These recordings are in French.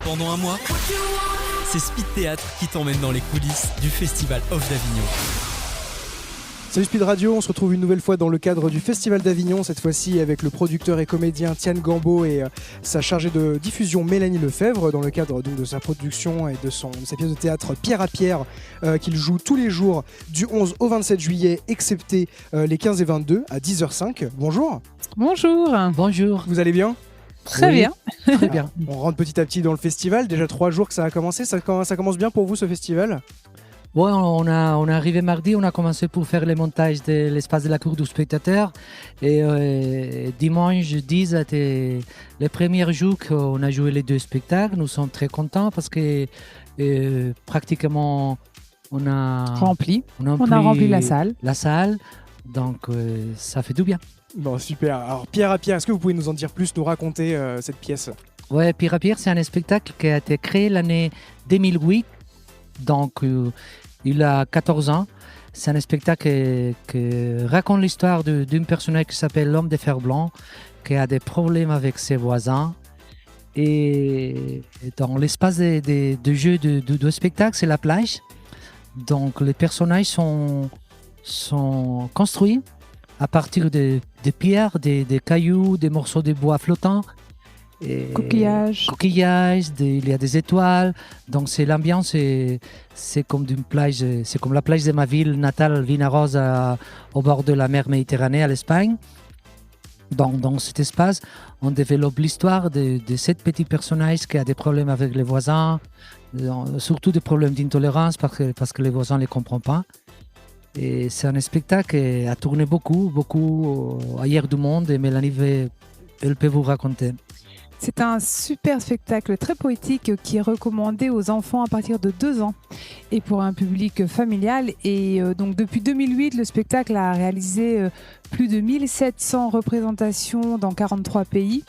Pendant un mois, c'est Speed Théâtre qui t'emmène dans les coulisses du Festival Off d'Avignon. Salut Speed Radio, on se retrouve une nouvelle fois dans le cadre du Festival d'Avignon, cette fois-ci avec le producteur et comédien Tian Gambo et sa chargée de diffusion Mélanie Lefebvre, dans le cadre donc, de sa production et de sa pièce de théâtre Pierre à Pierre, qu'il joue tous les jours du 11 au 27 juillet, excepté les 15 et 22 à 10h05. Bonjour. Bonjour. Bonjour. Vous allez bien ? Très bien. Très bien. On rentre petit à petit dans le festival, déjà 3 jours que ça a commencé, ça commence bien pour vous ce festival ? Ouais, on est arrivé mardi, on a commencé pour faire les montages de l'espace de la cour du spectateur. Et dimanche 10 était le premier jour qu'on a joué les 2 spectacles. Nous sommes très contents parce que pratiquement on a rempli la salle. Donc ça fait du bien. Bon, super. Alors Pierre à Pierre, est-ce que vous pouvez nous en dire plus, nous raconter cette pièce ? Ouais, Pierre à Pierre, c'est un spectacle qui a été créé l'année 2008. Donc, il a 14 ans. C'est un spectacle qui raconte l'histoire d'un personnage qui s'appelle l'homme de fer blanc, qui a des problèmes avec ses voisins. Et dans l'espace de jeu de spectacle, c'est la plage. Donc, les personnages sont construits à partir de pierres, des cailloux, des morceaux de bois flottants. Coquillages, il y a des étoiles, donc c'est l'ambiance, c'est comme d'une plage, c'est comme la plage de ma ville natale, Vinaroz, au bord de la mer Méditerranée, à l'Espagne. Donc, dans cet espace, on développe l'histoire de 7 petits personnages qui ont des problèmes avec les voisins, surtout des problèmes d'intolérance parce que les voisins ne les comprennent pas. Et c'est un spectacle qui a tourné beaucoup ailleurs du monde, et Mélanie, elle peut vous raconter. C'est un super spectacle très poétique qui est recommandé aux enfants à partir de 2 ans et pour un public familial. Et donc depuis 2008, le spectacle a réalisé plus de 1700 représentations dans 43 pays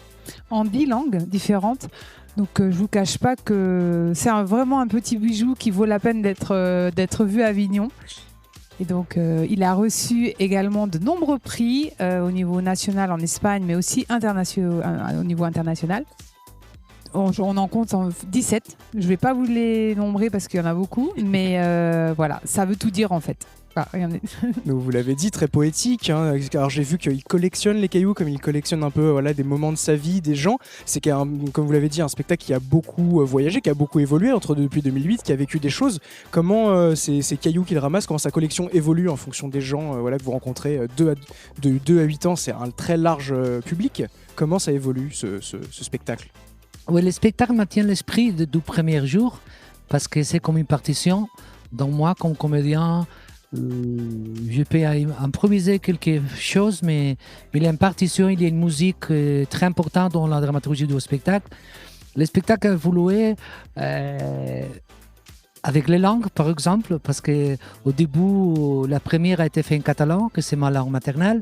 en 10 langues différentes. Donc je ne vous cache pas que c'est vraiment un petit bijou qui vaut la peine d'être vu à Avignon. Et donc, il a reçu également de nombreux prix au niveau national en Espagne, mais aussi au niveau international. On en compte 17. Je ne vais pas vous les nombrer parce qu'il y en a beaucoup, mais voilà, ça veut tout dire en fait. Ah, regardez. Donc, vous l'avez dit, très poétique. Hein. Alors j'ai vu qu'il collectionne les cailloux, comme il collectionne un peu des moments de sa vie, des gens. C'est comme vous l'avez dit, un spectacle qui a beaucoup voyagé, qui a beaucoup évolué depuis 2008, qui a vécu des choses. Comment ces cailloux qu'il ramasse, comment sa collection évolue en fonction des gens que vous rencontrez de 2 à 8 ans, c'est un très large public. Comment ça évolue ce spectacle ? Oui, le spectacle maintient l'esprit du premier jour parce que c'est comme une partition. Donc moi, comme comédien, je peux improviser quelque chose, mais il y a une partition, il y a une musique très importante dans la dramaturgie du spectacle. Le spectacle a évolué avec les langues, par exemple, parce qu'au début, la première a été faite en catalan, que c'est ma langue maternelle,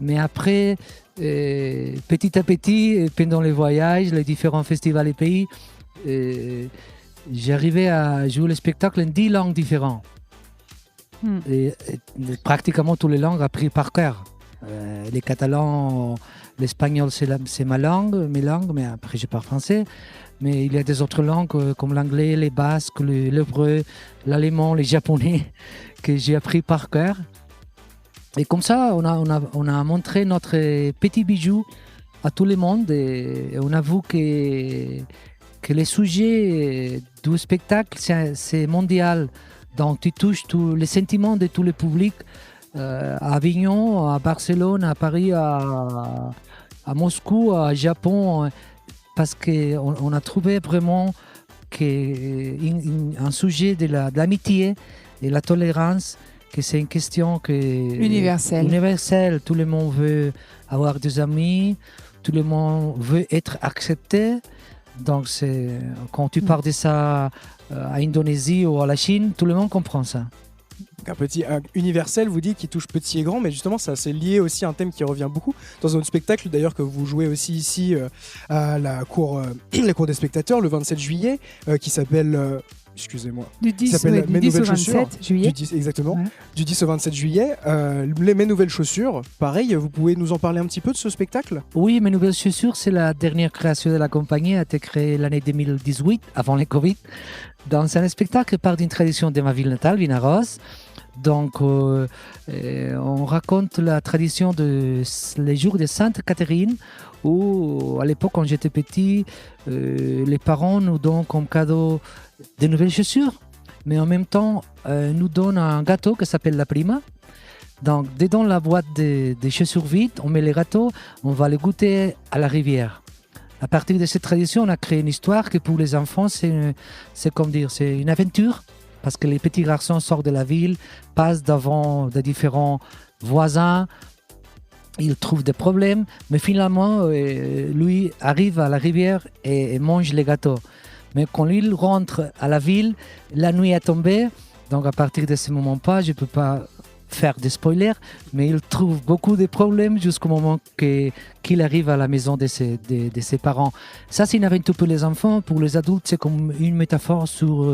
mais après, petit à petit, pendant les voyages, les différents festivals et pays, j'arrivais à jouer le spectacle en 10 langues différentes. Et pratiquement toutes les langues appris par cœur. Les catalans, l'espagnol c'est mes langues, mais après je parle français. Mais il y a des autres langues comme l'anglais, les basques, l'hébreu, l'allemand, les japonais que j'ai appris par cœur. Et comme ça, on a montré notre petit bijou à tout le monde et on avoue que les sujets du spectacle c'est mondial. Donc, tu touches tous les sentiments de tout le public à Avignon, à Barcelone, à Paris, à Moscou, à Japon, parce qu'on a trouvé vraiment un sujet de l'amitié et la tolérance, que c'est une question universelle. Tout le monde veut avoir des amis, tout le monde veut être accepté. Donc, quand tu parles de ça à Indonésie ou à la Chine, tout le monde comprend ça. Un petit universel, vous dites, qui touche petit et grand, mais justement, ça c'est lié aussi à un thème qui revient beaucoup dans un autre spectacle, d'ailleurs, que vous jouez aussi ici à la cour des spectateurs, le 27 juillet, qui s'appelle excusez-moi. Du qui 10, s'appelle Mes du 10 au nouvelles chaussures. 27 juillet. Exactement. Ouais. Du 10 au 27 juillet. Mes nouvelles chaussures, pareil, vous pouvez nous en parler un petit peu de ce spectacle? Oui, Mes nouvelles chaussures, c'est la dernière création de la compagnie. Elle a été créée l'année 2018, avant le Covid. Donc, c'est un spectacle qui part d'une tradition de ma ville natale, Vinaroz. Donc, on raconte la tradition les jours de Sainte Catherine, où à l'époque, quand j'étais petit, les parents nous donnent comme cadeau de nouvelles chaussures, mais en même temps, nous donnent un gâteau qui s'appelle la prima. Donc, dedans la boîte des chaussures vides, on met les gâteaux, on va les goûter à la rivière. À partir de cette tradition, on a créé une histoire que pour les enfants, c'est une aventure. Parce que les petits garçons sortent de la ville, passent devant des différents voisins, ils trouvent des problèmes, mais finalement, lui arrive à la rivière et mange les gâteaux. Mais quand il rentre à la ville, la nuit est tombée, donc à partir de ce moment-là, je ne peux pas faire des spoilers, mais il trouve beaucoup de problèmes jusqu'au moment qu'il arrive à la maison de ses parents. Ça, c'est une aventure pour les enfants. Pour les adultes, c'est comme une métaphore sur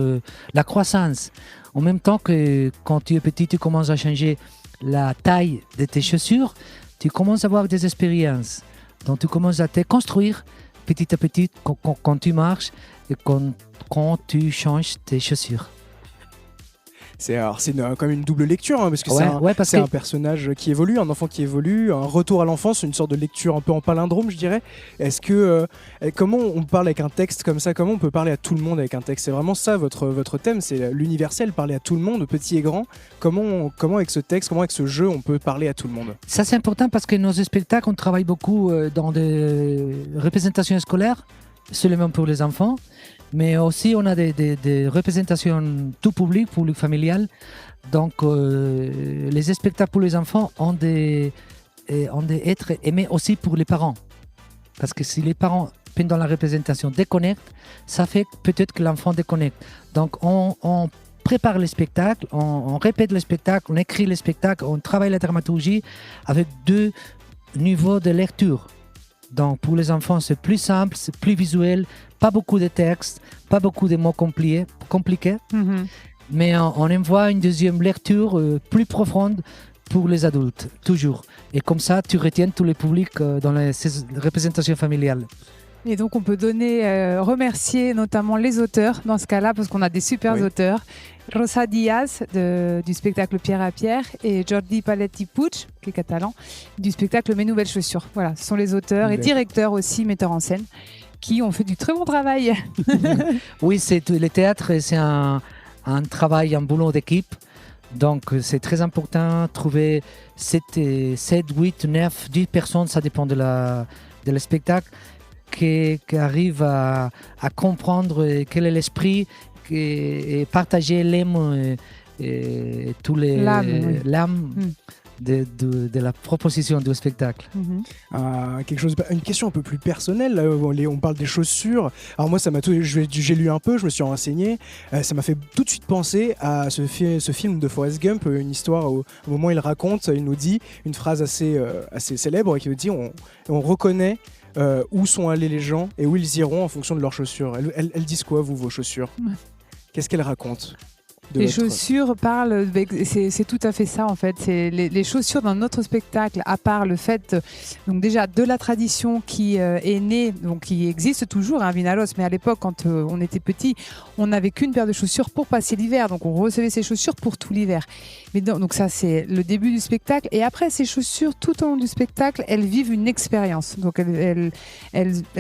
la croissance. En même temps que quand tu es petit, tu commences à changer la taille de tes chaussures, tu commences à avoir des expériences. Donc, tu commences à te construire petit à petit quand tu marches et quand tu changes tes chaussures. C'est quand même une double lecture, hein, parce que c'est un personnage qui évolue, un enfant qui évolue, un retour à l'enfance, une sorte de lecture un peu en palindrome, je dirais. Est-ce que comment on parle avec un texte comme ça? Comment on peut parler à tout le monde avec un texte? C'est vraiment ça votre thème, c'est l'universel, parler à tout le monde, petit et grand. Comment avec ce texte, comment avec ce jeu, on peut parler à tout le monde? Ça, c'est important parce que nos spectacles, on travaille beaucoup dans des représentations scolaires, seulement pour les enfants. Mais aussi, on a des représentations tout public familial. Donc, les spectacles pour les enfants ont d'être aimés aussi pour les parents. Parce que si les parents, pendant la représentation, déconnectent, ça fait peut-être que l'enfant déconnecte. Donc, on prépare le spectacle, on répète le spectacle, on écrit le spectacle, on travaille la dramaturgie avec 2 niveaux de lecture. Donc, pour les enfants, c'est plus simple, c'est plus visuel, pas beaucoup de textes, pas beaucoup de mots compliqués. Mm-hmm. Mais on envoie une deuxième lecture plus profonde pour les adultes, toujours. Et comme ça, tu retiens tous les publics dans les représentations familiales. Et donc, on peut remercier notamment les auteurs dans ce cas-là, parce qu'on a des super auteurs. Rosa Diaz du spectacle Pierre à Pierre et Jordi Paletti Puig, qui est catalan, du spectacle Mes nouvelles chaussures. Voilà, ce sont les auteurs et directeurs aussi, metteurs en scène, qui ont fait du très bon travail. Oui, le théâtre, c'est un travail, un boulot d'équipe. Donc, c'est très important de trouver 7, 8, 9, 10 personnes, ça dépend de le spectacle, qui arrivent à comprendre quel est l'esprit et partager l'âme de la proposition du spectacle. Une question un peu plus personnelle, là, on parle des chaussures. Alors moi, ça m'a j'ai lu un peu, je me suis renseigné, ça m'a fait tout de suite penser à ce film de Forrest Gump, une histoire où, au moment où il raconte, il nous dit une phrase assez célèbre qui nous dit on reconnaît où sont allés les gens et où ils iront en fonction de leurs chaussures. Elles disent quoi, vos chaussures? Qu'est-ce qu'elles racontent? Les chaussures parlent, c'est tout à fait ça en fait. C'est les chaussures dans notre spectacle, à part le fait donc déjà de la tradition qui est née, donc qui existe toujours à Vinaroz, mais à l'époque quand on était petit, on n'avait qu'une paire de chaussures pour passer l'hiver, donc on recevait ces chaussures pour tout l'hiver. Mais donc ça c'est le début du spectacle, et après ces chaussures tout au long du spectacle, elles vivent une expérience, donc elles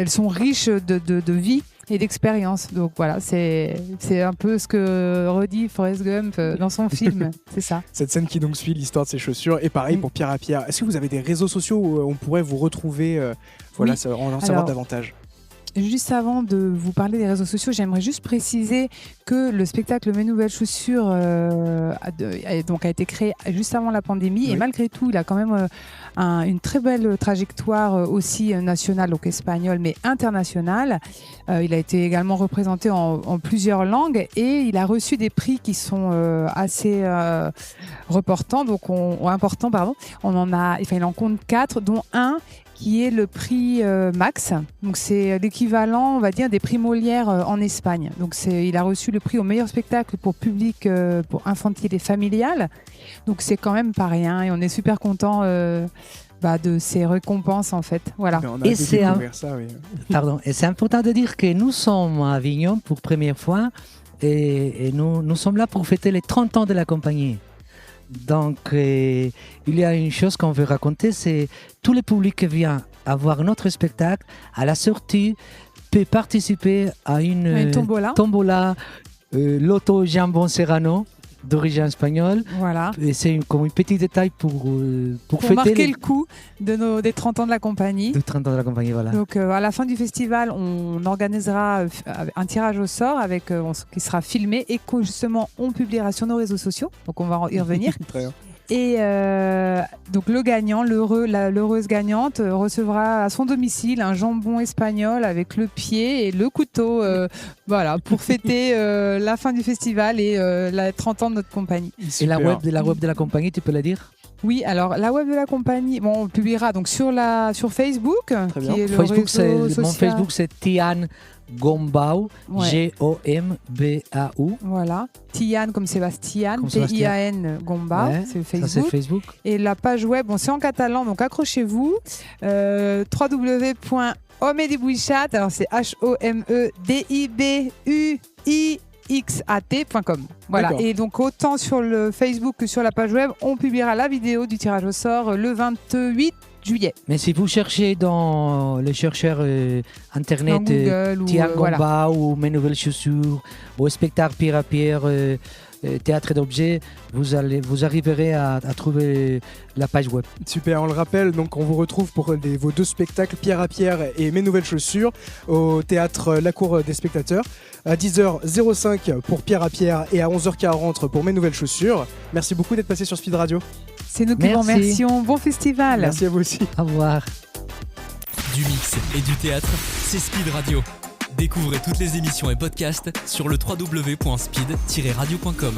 sont riches de vie et d'expérience. Donc voilà, c'est un peu ce que redit Forrest Gump dans son film, c'est ça. Cette scène qui donc suit l'histoire de ses chaussures, et pareil pour Pierre à Pierre. Est-ce que vous avez des réseaux sociaux où on pourrait vous retrouver, en savoir davantage? Juste avant de vous parler des réseaux sociaux, j'aimerais juste préciser que le spectacle Mes nouvelles chaussures a été créé juste avant la pandémie, et malgré tout, il a quand même une très belle trajectoire aussi nationale, donc espagnole, mais internationale. Il a été également représenté en plusieurs langues, et il a reçu des prix qui sont assez importants. On en compte 4, dont un qui est le prix Max. Donc c'est l'équivalent, on va dire, des prix Molière en Espagne. Donc il a reçu le prix au meilleur spectacle pour public, pour infantile et familial. Donc c'est quand même pas rien et on est super content de ces récompenses en fait. Voilà. On a hâte de découvrir ça, oui. Pardon. Et c'est important de dire que nous sommes à Avignon pour première fois et nous sommes là pour fêter les 30 ans de la compagnie. Donc, il y a une chose qu'on veut raconter, c'est tout le public qui vient voir notre spectacle, à la sortie, peut participer à une tombola Loto Jambon Serrano d'origine espagnole. Voilà. Et c'est comme un petit détail pour fêter marquer le coup des 30 ans de la compagnie. De 30 ans de la compagnie, voilà. Donc à la fin du festival, on organisera un tirage au sort qui sera filmé et que justement on publiera sur nos réseaux sociaux. Donc on va y revenir. Très bien. Et donc le gagnant, l'heureuse gagnante recevra à son domicile un jambon espagnol avec le pied et le couteau, voilà, pour fêter la fin du festival et les 30 ans de notre compagnie. Et la web de la compagnie, tu peux la dire ? Oui, alors la web de la compagnie, on le publiera donc sur Facebook. Très bien. Qui est le Facebook, réseau social. mon Facebook, c'est Tian Gombau, Ouais. Gombau. Voilà, Tian comme Sébastien, Comme Sébastien. Tian Gombau, Ouais, c'est ça, Facebook. c'est Facebook. Et la page web, c'est en catalan, donc accrochez-vous. www.homedibuixat, alors c'est HOMEDIBUIXAT.com. Voilà. D'accord. Et donc autant sur le Facebook que sur la page web, on publiera la vidéo du tirage au sort le 28 juillet. Mais si vous cherchez dans les chercheurs internet, Dans Google Tian ou, voilà. Gombau ou Mes Nouvelles Chaussures, ou spectacle Pierre à Pierre, théâtre d'objets, vous arriverez à trouver la page web. Super, on le rappelle, donc on vous retrouve pour vos 2 spectacles, Pierre à Pierre et Mes Nouvelles Chaussures, au théâtre La Cour des Spectateurs, à 10h05 pour Pierre à Pierre et à 11h40 pour Mes Nouvelles Chaussures. Merci beaucoup d'être passé sur Speed Radio. C'est nous qui vous Merci. remercions. Bon festival. Merci à vous aussi. Au revoir. Du mix et du théâtre, c'est Speed Radio. Découvrez toutes les émissions et podcasts sur le www.speed-radio.com.